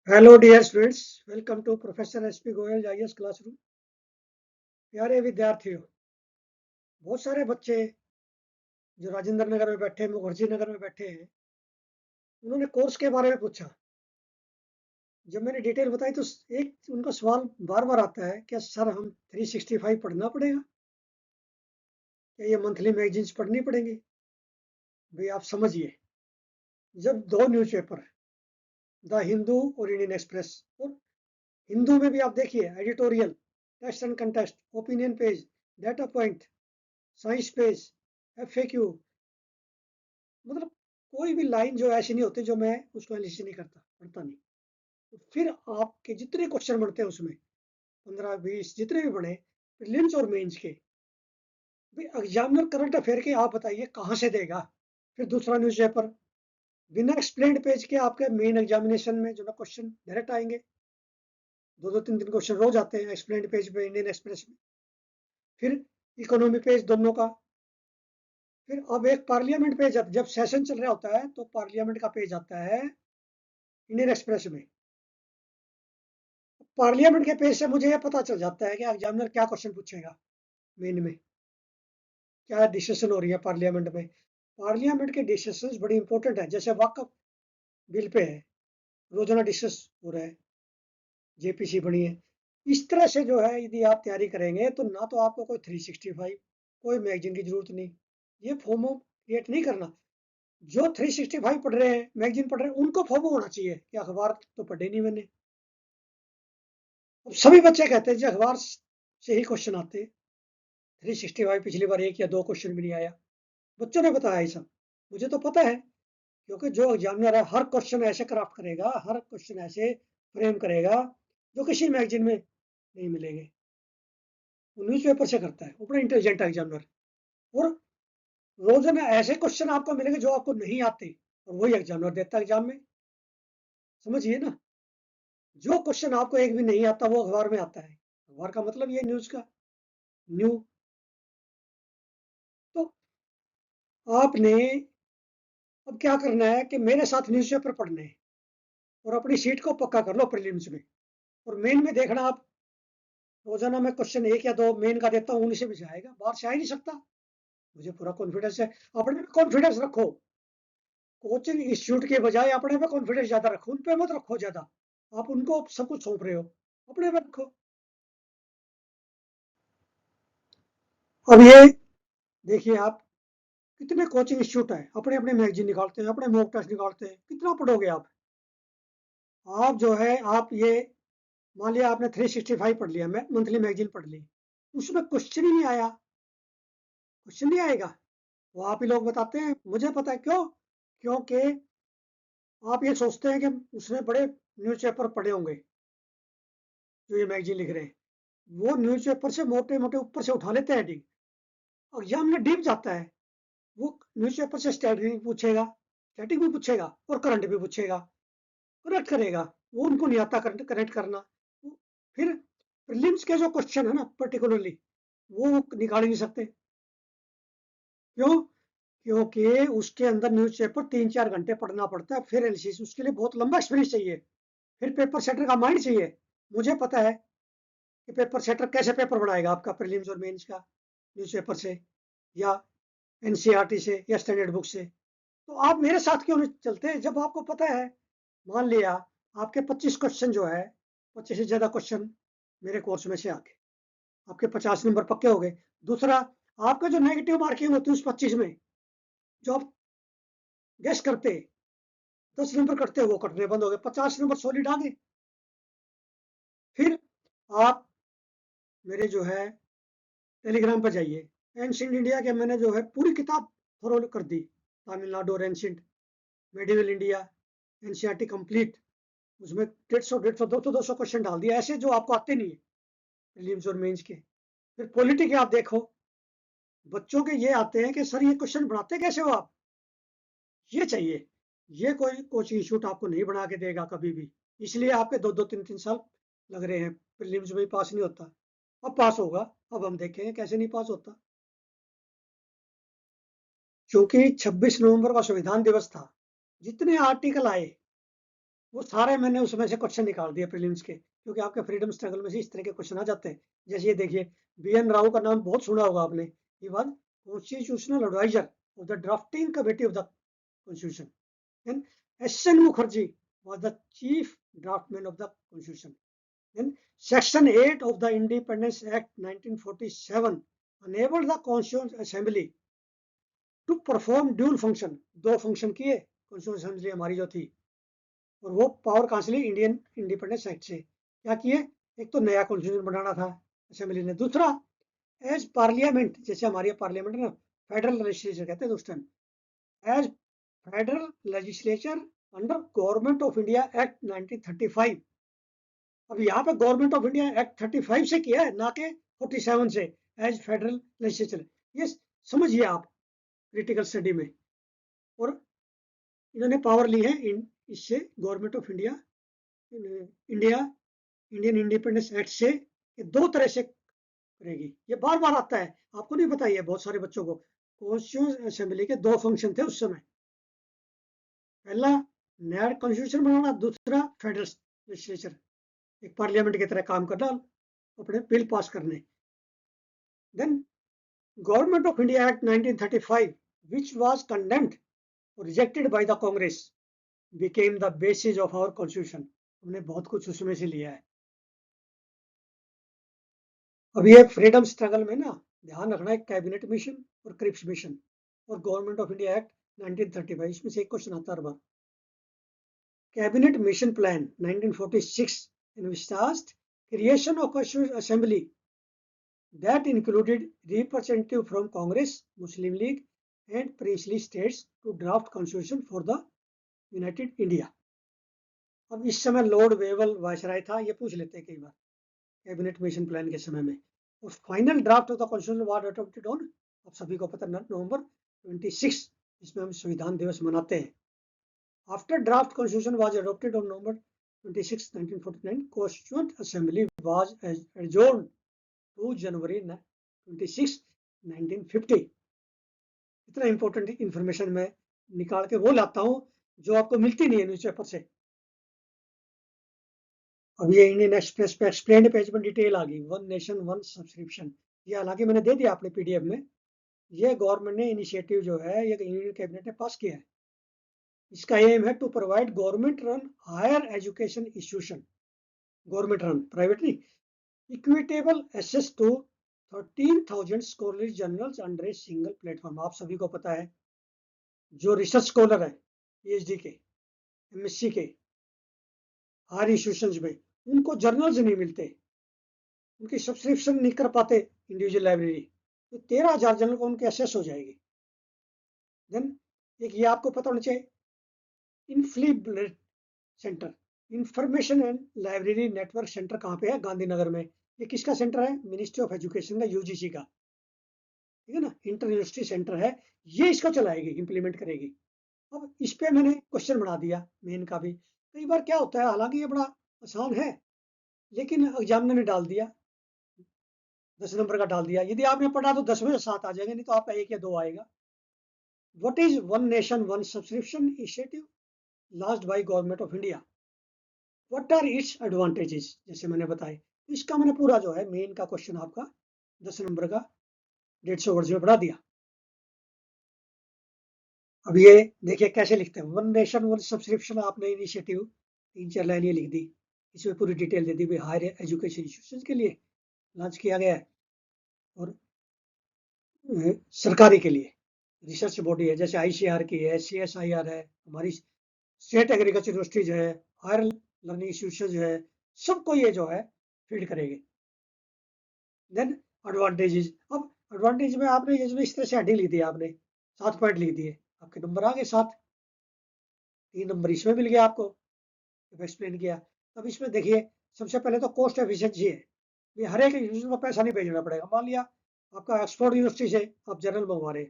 Hello dear students, welcome to professor S P Goyal IAS classroom. प्यारे विद्यार्थियों, बहुत सारे बच्चे जो राजेंद्र नगर में बैठे हैं, मुखर्जी नगर में बैठे हैं, उन्होंने कोर्स के बारे में पूछा। जब मैंने डिटेल बताई तो एक उनका सवाल बार बार आता है, क्या सर हम 365 पढ़ना पड़ेगा? क्या ये मंथली मैगजीन्स पढ़नी पड़ेंगी? भाई आप समझिए, जब दो न्यूज़पेपर, द हिंदू और इंडियन एक्सप्रेस, और हिंदू में भी आप देखिए editorial, test and contest, opinion page, data point, science page, FAQ, मतलब कोई भी लाइन जो ऐसी नहीं होती जो मैं उसको एनालिसिस नहीं करता, पढ़ता नहीं। तो फिर आपके जितने क्वेश्चन बनते हैं उसमें 15-20 जितने भी बने, प्रीलिम्स और मेंस के, भाई एग्जामिनर करंट अफेयर के आप बताइए कहाँ से देगा? फिर दूसरा न्यूज़पेपर बिना एक्सप्लेन्ड पेज के आपके मेन एग्जामिनेशन में जो ना क्वेश्चन डायरेक्ट आएंगे। दो दो तीन तीन क्वेश्चन रोज आते हैं एक्सप्लेन्ड पेज पे इंडियन एक्सप्रेस में। फिर इकोनॉमी पेज दोनों का। फिर अब एक पार्लियामेंट पेज जब सेशन चल रहा होता है तो पार्लियामेंट का पेज आता है इंडियन एक्सप्रेस में। पार्लियामेंट के पेज से मुझे यह पता चल जाता है कि एग्जामिनर क्या क्वेश्चन पूछेगा, मेन में क्या डिस्कशन हो रही है पार्लियामेंट में। पार्लियामेंट के डिस्कशन बड़ी इंपॉर्टेंट है, जैसे वक्फ बिल पे है, रोजाना डिस्कस हो रहा है, जेपीसी बनी है। इस तरह से जो है यदि आप तैयारी करेंगे तो ना तो आपको कोई 365 कोई मैगजीन की जरूरत नहीं, ये फोमो क्रिएट नहीं करना। जो 365 पढ़ रहे हैं, मैगजीन पढ़ रहे हैं, उनको फोमो होना चाहिए कि अखबार तो पढ़े नहीं मैंने। अब सभी बच्चे कहते हैं जी अखबार से ही क्वेश्चन आते हैं, 365 पिछली बार एक या दो क्वेश्चन भी नहीं आया। बच्चों ने बताया ये सब, मुझे तो पता है, क्योंकि जो एग्जामिनर है हर क्वेश्चन ऐसे क्राफ्ट करेगा, हर क्वेश्चन ऐसे फ्रेम करेगा जो किसी मैगजीन में नहीं मिलेंगे। वो न्यूज़पेपर से करता है, वो बड़ा इंटेलिजेंट एग्जामिनर। और रोजाना ऐसे क्वेश्चन आपको मिलेंगे जो आपको नहीं आते, और वही एग्जामिनर देता है एग्जाम में। समझिए ना, जो क्वेश्चन आपको एक भी नहीं आता वो अखबार में आता है। अखबार का मतलब ये न्यूज का, न्यू। तो आपने अब क्या करना है कि मेरे साथ न्यूज़पेपर पढ़ने हैं और अपनी सीट को पक्का कर लो प्रीलिम्स में। और मेन में देखना आप, रोजाना मैं क्वेश्चन एक या दो मेन का देता हूँ, उन्हीं से भी जाएगा, बाहर से आ ही नहीं सकता। मुझे पूरा कॉन्फिडेंस है। अपने में कॉन्फिडेंस रखो, कोचिंग इंस्टीट्यूट के बजाय अपने में कॉन्फिडेंस ज्यादा रखो, उन पे मत रखो ज्यादा। आप उनको सब कुछ सौंप रहे हो, अपने में रखो। अब ये देखिए आप, कितने कोचिंग इंस्टीट्यूट है, अपने अपने मैगजीन निकालते हैं, अपने मॉक टेस्ट निकालते हैं, कितना पढ़ोगे आप? आप जो है आप ये मान लिया आपने 365 पढ़ लिया, मंथली मैगजीन पढ़ ली, उसमें क्वेश्चन ही नहीं आया, क्वेश्चन नहीं आएगा। वो आप ही लोग बताते हैं, मुझे पता है क्यों। क्योंकि आप ये सोचते हैं कि उसने बड़े न्यूज़पेपर पढ़े होंगे जो ये मैगजीन लिख रहे हैं, वो न्यूज़पेपर से मोटे मोटे ऊपर से उठा लेते हैं हेडिंग, और एग्जाम में डीप जाता है। वो न्यूज़पेपर से स्टैटिक पूछेगा, स्टैटिक भी पूछेगा और करंट भी पूछेगा, करेक्ट करेगा। वो उनको नहीं आता करंट करेक्ट करना। फिर प्रीलिम्स के जो क्वेश्चन है ना पर्टिकुलरली, वो निकाल ही नहीं सकते। क्यों? क्योंकि उसके अंदर न्यूज़पेपर 3-4 घंटे पढ़ना पड़ता है, फिर एनालिसिस, उसके लिए बहुत लंबा एक्सपीरियंस चाहिए। फिर पेपर सेटर का माइंड चाहिए। मुझे पता है कि पेपर सेटर कैसे पेपर बनाएगा आपका प्रीलिम्स और मेंस का, न्यूज़पेपर से या एनसीईआरटी से या स्टैंडर्ड बुक से। तो आप मेरे साथ क्यों नहीं चलते जब आपको पता है? मान लिया आपके 25 क्वेश्चन जो है, 25 से ज्यादा क्वेश्चन मेरे कोर्स में से आके आपके 50 नंबर पक्के हो गए। दूसरा, आपका जो नेगेटिव मार्किंग होती है उस 25 में, जो आप गेस करते 10 नंबर कटते वो कटने बंद हो गए, 50 नंबर सॉलिड आ गए। फिर आप मेरे जो है टेलीग्राम पर जाइए, एंशियंट इंडिया के मैंने जो है पूरी किताब फॉलो कर दी, तमिलनाडु और ancient medieval India, NCERT complete. उसमें 150 200 क्वेश्चन डाल दिया ऐसे जो आपको आते नहीं है, प्रीलिम्स और मेंस के। फिर पॉलिटी के आप देखो, बच्चों के ये आते हैं कि सर ये क्वेश्चन बनाते कैसे हो आप? ये चाहिए। ये कोई कोचिंग इंस्टीट्यूट आपको नहीं बना के देगा कभी भी। इसलिए आपके दो दो तीन तीन साल लग रहे हैं, प्रीलिम्स में पास नहीं होता। अब पास होगा, अब हम देखेंगे कैसे नहीं पास होता। क्योंकि 26 नवंबर का संविधान दिवस था, जितने आर्टिकल आए वो सारे मैंने उसमें से क्वेश्चन निकाल दिए प्रीलिम्स के, क्योंकि आपके फ्रीडम स्ट्रगल में से इस तरह के क्वेश्चन आ जाते हैं। जैसे ये देखिए, BN राव का नाम बहुत सुना होगा आपने। He was constitutional adviser of the drafting committee of the constitution. Then SN Mukherjee was the chief draftsman of the constitution. Then Section 8 of the Independence Act 1947 enabled the Constituent Assembly to perform dual function. दो function किए Constituent Assembly हमारी जो थी, और वो power कहाँ से ली? Indian independence act से। क्या किए? एक तो नया कॉन्स्टिट्यूशन बनाना था असेंबली ने, दूसरा एज पार्लियामेंट, जैसे हमारी पार्लियामेंट है ना, फेडरल लेजिस्लेचर कहते हैं उस time, as federal legislature under government of India act 1935। अब यहाँ पे गवर्नमेंट ऑफ इंडिया एक्ट 35 से किया है, ना कि 47 से एज फेडरल लेजिस्लेचर। ये समझिए आप क्रिटिकल स्टडी में। और इन्होंने पावर ली है इससे, government of India Indian independence act से, ये दो तरह से करेगी। ये बार बार आता है, आपको नहीं पता, ये बहुत सारे बच्चों को। कॉन्स्टिट्यूशन असेंबली के दो फंक्शन थे उस समय, पहला नया कॉन्स्टिट्यूशन बनाना, दूसरा फेडरल लेजिस्लेचर, एक पार्लियामेंट की तरह काम करना, अपने बिल पास करने। Then government of India act 1935 which was condemned or rejected by the Congress became the basis of our constitution। हमने बहुत कुछ उसमें से लिया है। अब ये फ्रीडम स्ट्रगल में ना ध्यान रखना है, कैबिनेट मिशन और क्रिप्स मिशन और गवर्नमेंट ऑफ इंडिया एक्ट 1935, इसमें से एक क्वेश्चन आता है हर बार। Cabinet mission plan 1946 envisaged creation of constituent assembly that included representative from Congress, Muslim League and princely states to draft constitution for the United India. अब इस समय लॉर्ड वेवल वायसराय था, ये पूछ लेते हैं कई बार कैबिनेट मिशन प्लान के समय में। और final draft of the constitution was adopted on, अब सभी को पता, नवंबर 26, जिसमें हम संविधान दिवस मनाते हैं। After draft constitution was adopted on November 26, 1949, constituent assembly was adjourned to January 26, 1950। इतना इंपॉर्टेंट इंफॉर्मेशन मैं निकाल के वो लाता हूँ जो आपको मिलती नहीं है न्यूज़पेपर से। अब ये इंडियन एक्सप्रेस पे एक्सप्लेन्ड पेज में डिटेल आ गई, वन नेशन वन सब्सक्रिप्शन। ये हालांकि मैंने दे दिया आपने PDF में। ये गवर्नमेंट ने इनिशिएटिव जो है, ये यूनियन कैबिनेट ने पास किया है। इसका एम है to provide government run higher education institution, government run, private नहीं, equitable access to 13,000 scholar journals under a single platform. आप सभी को पता है, जो रिसर्च स्कॉलर है PhD के, MSc के, हायर इंस्टीट्यूशन में, उनको जर्नल्स नहीं मिलते, उनकी सब्सक्रिप्शन नहीं कर पाते इंडिविजुअल लाइब्रेरी, तो 13,000 जर्नल को उनके एक्सेस हो जाएगी। देन एक ये आपको पता होना चाहिए, INFLIBNET centre, information and library network centre कहाँ पे है? गांधीनगर में। ये किसका सेंटर है? मिनिस्ट्री ऑफ एजुकेशन का, UGC का, ठीक है ना, इंटर यूनिवर्सिटी सेंटर है। ये इसको चलाएगी, इंप्लीमेंट करेगी। अब इस पे मैंने क्वेश्चन बना दिया मेन का भी। कई बार क्या होता है, हालांकि ये बड़ा आसान है, लेकिन एग्जामिनर ने डाल दिया 10 नंबर का डाल दिया। यदि आपने पढ़ा तो 10 में से 7 आ जाएंगे, नहीं तो आपका 1 या 2 आएगा। What is one nation one subscription initiative launched by government of India? What are its advantages? जैसे मैंने बताया, इसका मैंने पूरा जो है मेन का क्वेश्चन आपका 10 नंबर का 150 वर्ड में बढ़ा दिया। अब ये देखिए कैसे लिखते हैं, वन नेशन वन सब्सक्रिप्शन, आपने इनिशिएटिव 3-4 लाइन ये लिख दी, इसमें पूरी डिटेल दे दी भाई हायर एजुकेशन इंस्टीट्यूशन के लिए लॉन्च किया गया है, और सरकारी के लिए रिसर्च बॉडी है, जैसे ICAR की है, CSIR है, हमारी स्टेट एग्रीकल्चर यूनिवर्सिटी जो है, हायर लर्निंग इंस्टीट्यूशन जो है, सबको ये जो है फीड करेंगे। देन एडवांटेजेस, अब एडवांटेज में आपने ये जो इस तरह से हेडिंग लिख दी, आपने 7 पॉइंट लिख दिए, आपके नंबर आ गए 7, 3 नंबर इसमें मिल गया आपको, एक्सप्लेन किया। अब इसमें देखिए, सबसे पहले तो कॉस्ट एफिशिएंसी है, ये हर एक यूजर को पैसा नहीं भेजना पड़ेगा। मान लिया आपका ऑक्सफोर्ड यूनिवर्सिटी से आप जर्नल मंगवा रहे,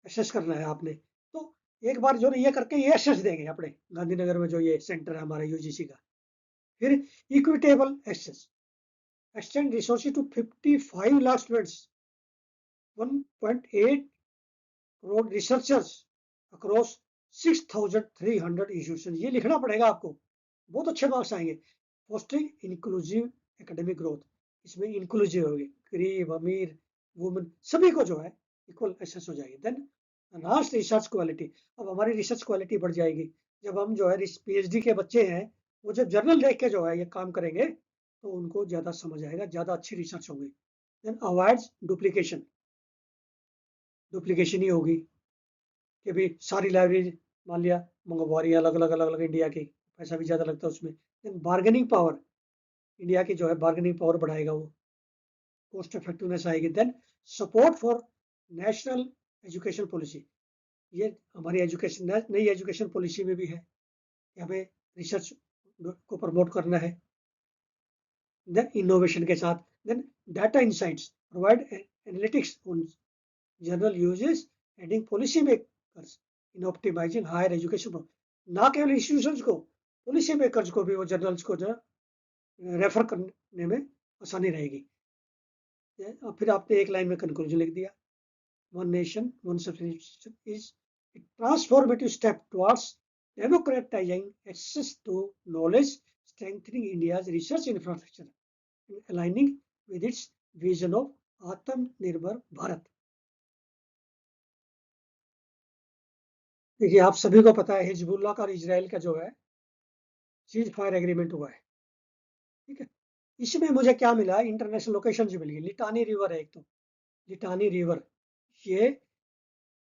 एक्सेस करना है आपने, तो एक बार जो ये करके ये एक्सेस देंगे अपने गांधीनगर में जो ये सेंटर है हमारा UGC का। फिर equitable access, extend resources to 55 lakh students, 1.8 crore researchers across 6,300 institution, ये लिखना पड़ेगा आपको, बहुत अच्छे मार्क्स आएंगे। फोस्टरिंग इंक्लूसिव एकेडमिक ग्रोथ, इसमें इंक्लूसिव होगी, गरीब अमीर वुमेन सभी को जो है इक्वल एक्सेस हो जाएगी। देन लास्ट रिसर्च क्वालिटी, अब हमारी रिसर्च क्वालिटी बढ़ जाएगी जब हम जो है पीएचडी के बच्चे हैं वो जब जर्नल देख के जो है ये काम करेंगे तो उनको ज़्यादा समझ आएगा, ज़्यादा अच्छी रिसर्च होगी। देन अवॉइड्स डुप्लीकेशन, डुप्लीकेशन ही होगी कि भी सारी लाइब्रेरी मान लिया मंगवा रही है अलग अलग अलग अलग इंडिया की, पैसा भी ज़्यादा लगता है उसमें। देन बार्गेनिंग पावर, इंडिया की जो है बार्गेनिंग पावर बढ़ाएगा वो, कॉस्ट इफेक्टिवनेस आएगी। Then support for national education policy, ये हमारी एजुकेशन नई एजुकेशन पॉलिसी में भी है, यहाँ पे रिसर्च को प्रमोट करना है। देन इनोवेशन के साथ, then data insights provide analytics on general uses aiding policy makers in optimizing higher education, ना केवल इंस्टीट्यूशंस को, पॉलिसी मेकर्स को भी वो जर्नल्स को जो रेफर करने में आसानी रहेगी। फिर आपने एक लाइन में कंक्लूजन लिख दिया, one nation one subscription is a transformative step towards democratizing access to knowledge, strengthening India's research infrastructure, and aligning with its vision of Atmanirbhar Bharat। देखिए आप सभी को पता है हिजबुल्लाह का और इजराइल का जो है सीज फायर एग्रीमेंट हुआ है, ठीक है। इसमें मुझे क्या मिला, इंटरनेशनल लोकेशन से मिल गई, लिटानी रिवर है एक, तो लिटानी रिवर ये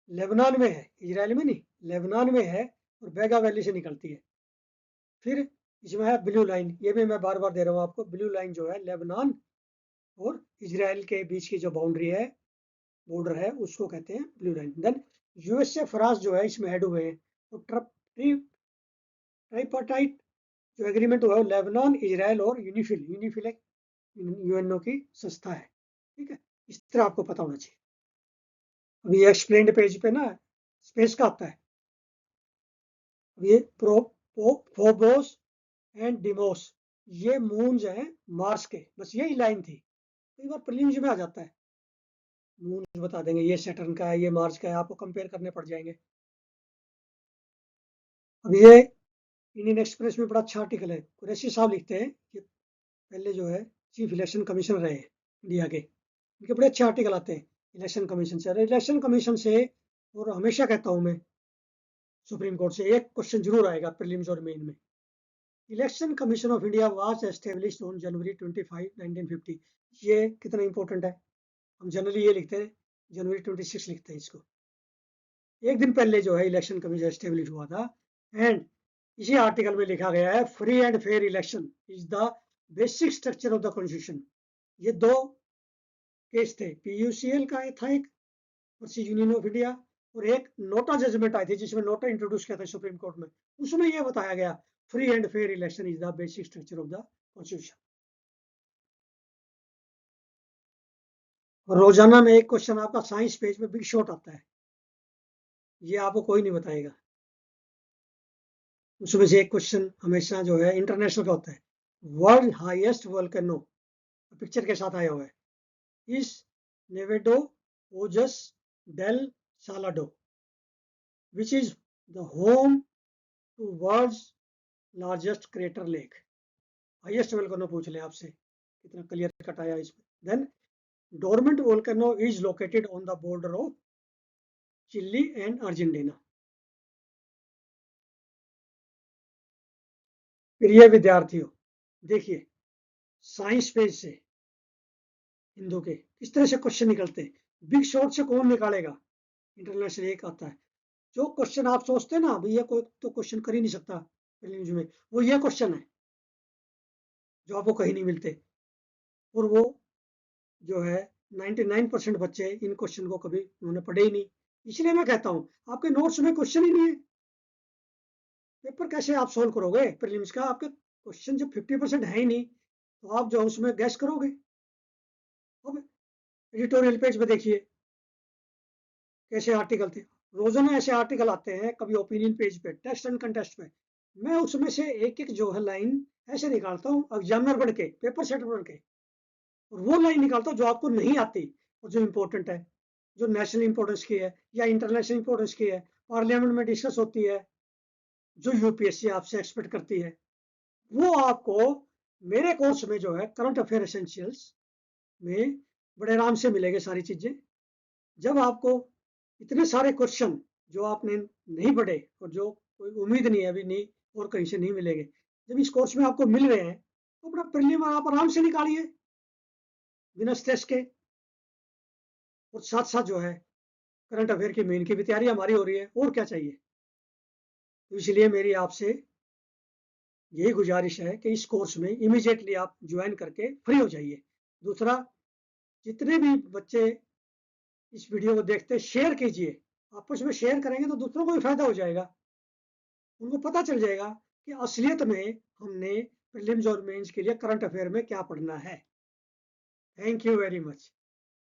लेबनान में है, इजराइल में नहीं, लेबनान में है और बेगा वैली से निकलती है। फिर इसमें है ब्लू लाइन, ये भी मैं बार बार दे रहा हूँ आपको, ब्लू लाइन जो है लेबनान और इजराइल के बीच की जो बाउंड्री है, बॉर्डर है, उसको कहते हैं ब्लू लाइन। देन यूएस से फ्रांस जो है इसमें ऐड हुए हैं, तो ट्राइपार्टाइट जो एग्रीमेंट हुआ है लेबनान इजराइल और यूनिफिल, यूनिफिल एक यूएनओ की संस्था है, ठीक है। इस तरह आपको पता होना चाहिए। अभी एक्सप्लेन्ड पेज पे ना स्पेस का आता है, ये फोबोस एंड डिमोस, ये मून्स हैं मार्स के, बस यही लाइन थी, कई बार प्रीलिम्स में आ जाता है, मून्स बता देंगे ये सैटर्न का है ये मार्स का है, आपको कंपेयर करने पड़ जाएंगे। अब ये इंडियन एक्सप्रेस में बड़ा अच्छा आर्टिकल है, कुरैशी साहब लिखते हैं कि पहले जो है चीफ इलेक्शन कमीशनर रहे इंडिया के, इनके बड़े अच्छे आर्टिकल आते हैं इलेक्शन कमीशन से। इलेक्शन कमीशन से, और हमेशा कहता हूँ मैं, सुप्रीम कोर्ट से एक क्वेश्चन जरूर आएगा प्रीलिम्स और मेन में। Election commission of India was established on January 25, 1950, ये कितना इंपॉर्टेंट है, हम जनरली ये लिखते हैं जनवरी 26 लिखते हैं इसको, एक दिन पहले जो है इलेक्शन कमीशन एस्टेब्लिश हुआ था। एंड इसी आर्टिकल में लिखा गया है free and fair election is the basic structure of the constitution. ये दो केस थे, पीयूसीएल का था एक वर्सेस यूनियन ऑफ इंडिया, और एक नोटा जजमेंट आई थी जिसमें नोटा इंट्रोड्यूस किया था सुप्रीम कोर्ट में, उसमें यह बताया गया free and fair election is the basic structure of the constitution. और रोजाना में एक क्वेश्चन आपका साइंस पेज में बिग शॉट आता है, ये आपको कोई नहीं बताएगा, उसमें से एक क्वेश्चन हमेशा जो है इंटरनेशनल का होता है, वर्ल्ड हाईएस्ट वोल्केनो, पिक्चर के साथ आया हुआ है, इस Nevado Ojos del Salado which is the home to world's largest crater lake. Highest volcano पूछ ले आपसे, कितना क्लियर कट आया इसमें। Then dormant volcano is located on the border of Chile and Argentina. प्रिय विद्यार्थियों, देखिए साइंस पेज से हिंदू के इस तरह से क्वेश्चन निकलते हैं, बिग शॉट से कौन निकालेगा, इंटरनेशनल एक आता है। जो क्वेश्चन आप सोचते हैं ना भैया कोई तो क्वेश्चन कर ही नहीं सकता प्रीलिम्स में, वो ये क्वेश्चन है जो आपको कहीं नहीं मिलते, और वो जो है 99% बच्चे इन क्वेश्चन को कभी उन्होंने पढ़े ही नहीं। इसलिए मैं कहता हूँ आपके नोट्स में क्वेश्चन ही नहीं है, पेपर कैसे आप सोल्व करोगे प्रीलिम्स का, आपके क्वेश्चन जब 50% है ही नहीं तो आप जो उसमें गैस करोगे। अब एडिटोरियल पेज पे देखिए कैसे आर्टिकल थे, रोजाना ऐसे आर्टिकल आते हैं, कभी ओपिनियन पेज पे, टेस्ट एंड कंटेस्ट पे, मैं उसमें से एक एक जो है लाइन ऐसे निकालता हूँ एग्जामिनर बन के, पेपर सेटर बन के, और वो लाइन निकालता हूँ जो आपको नहीं आती और जो इम्पोर्टेंट है, जो नेशनल इंपॉर्टेंस की है या इंटरनेशनल इंपॉर्टेंस की है, पार्लियामेंट में डिस्कस होती है, जो यूपीएससी आपसे एक्सपेक्ट करती है, वो आपको मेरे कोर्स में जो है करंट अफेयर एसेंशियल्स में बड़े आराम से मिलेंगे सारी चीज़ें। जब आपको इतने सारे क्वेश्चन जो आपने नहीं पढ़े और जो कोई उम्मीद नहीं है अभी नहीं और कहीं से नहीं मिलेंगे, जब इस कोर्स में आपको मिल रहे हैं तो अपना प्रीलिम आप आराम से निकालिए बिना स्ट्रेस के। और साथ साथ जो है करंट अफेयर की मेन की भी तैयारी हमारी हो रही है, और क्या चाहिए। तो इसलिए मेरी आपसे यही गुजारिश है कि इस कोर्स में इमीडिएटली आप ज्वाइन करके फ्री हो जाइए। दूसरा, जितने भी बच्चे इस वीडियो को देखते शेयर कीजिए। आपस में शेयर करेंगे तो दूसरों को भी फायदा हो जाएगा, उनको पता चल जाएगा कि असलियत में हमने प्रीलिम्स और मेंस के लिए करंट अफेयर में क्या पढ़ना है। Thank you very much.